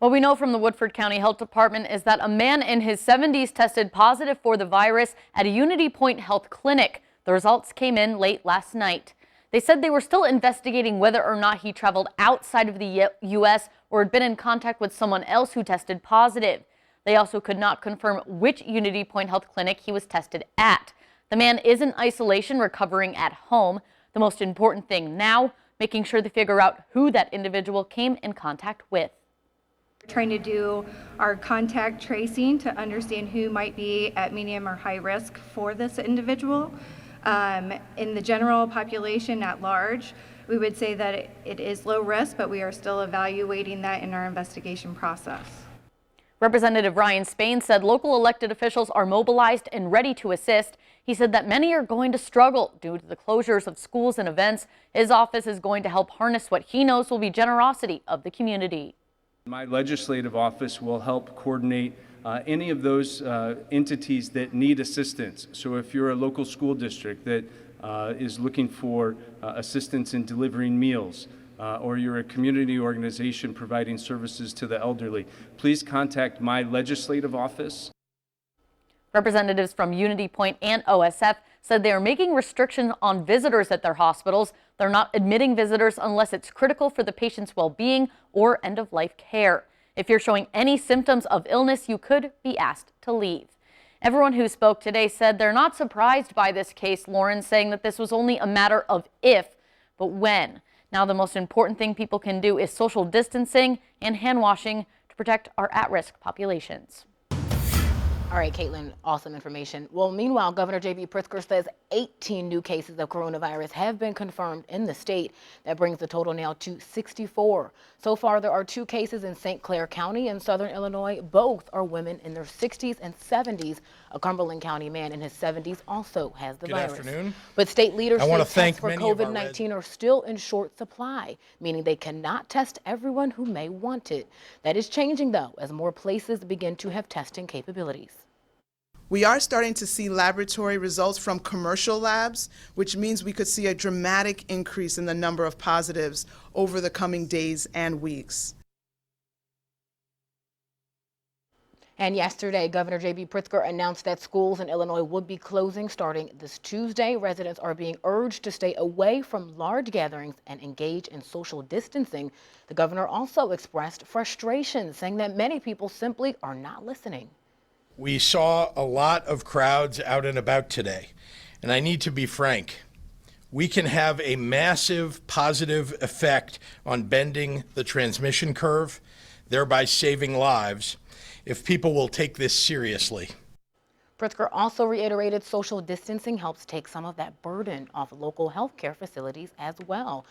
What we know from the Woodford County Health Department is that a man in his 70s tested positive for the virus at a Unity Point Health Clinic. The results came in late last night. They said they were still investigating whether or not he traveled outside of the U.S. or had been in contact with someone else who tested positive. They also could not confirm which Unity Point Health Clinic he was tested at. The man is in isolation, recovering at home. The most important thing now, making sure they figure out who that individual came in contact with. Trying to do our contact tracing to understand who might be at medium or high risk for this individual. In the general population at large, we would say that it is low risk, but we are still evaluating that in our investigation process. Representative Ryan Spain said local elected officials are mobilized and ready to assist. He said that many are going to struggle due to the closures of schools and events. His office is going to help harness what he knows will be generosity of the community. My legislative office will help coordinate any of those entities that need assistance. So if you're a local school district that is looking for assistance in delivering meals, or you're a community organization providing services to the elderly, please contact my legislative office. Representatives from Unity Point and OSF said they are making restrictions on visitors at their hospitals. They're not admitting visitors unless it's critical for the patient's well-being or end-of-life care. If you're showing any symptoms of illness, you could be asked to leave. Everyone who spoke today said they're not surprised by this case, Lauren, saying that this was only a matter of if, but when. Now the most important thing people can do is social distancing and hand washing to protect our at-risk populations. All right, Caitlin, awesome information. Well, meanwhile, Governor J.B. Pritzker says 18 new cases of coronavirus have been confirmed in the state. That brings the total now to 64. So far, there are 2 cases in St. Clair County in southern Illinois. Both are women in their 60s and 70s. A Cumberland County man in his 70s also has the virus. Good afternoon. But state leaders say tests for many of our COVID-19 are still in short supply, meaning they cannot test everyone who may want it. That is changing, though, as more places begin to have testing capabilities. We are starting to see laboratory results from commercial labs, which means we could see a dramatic increase in the number of positives over the coming days and weeks. And yesterday, Governor J.B. Pritzker announced that schools in Illinois would be closing starting this Tuesday. Residents are being urged to stay away from large gatherings and engage in social distancing. The governor also expressed frustration, saying that many people simply are not listening. We saw a lot of crowds out and about today, and I need to be frank. We can have a massive positive effect on bending the transmission curve, thereby saving lives, if people will take this seriously. Pritzker also reiterated social distancing helps take some of that burden off local healthcare facilities as well.